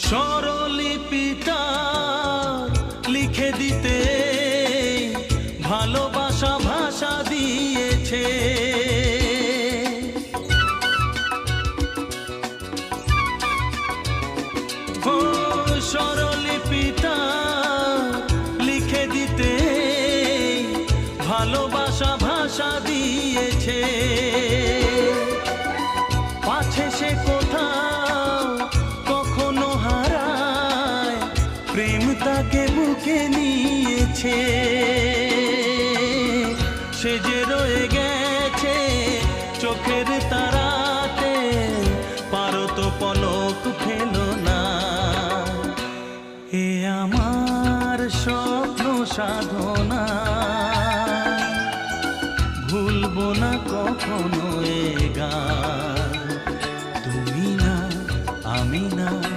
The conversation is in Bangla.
স্বরলিপিটা লিখে দিতে ভালোবাসা ভাষা দিয়েছে। ও স্বরলিপিটা লিখে দিতে ভালোবাসা ভাষা দিয়েছে। পাছে সে কোথাও কখনো হারায়, প্রেম তাকে বুকে নিয়েছে। সে যে রয়ে গেছে চোখের তারাতে, পারো তো পলক ফেলো না। এ আমার স্বপ্ন সাধনা, ভুলবো না কখনো।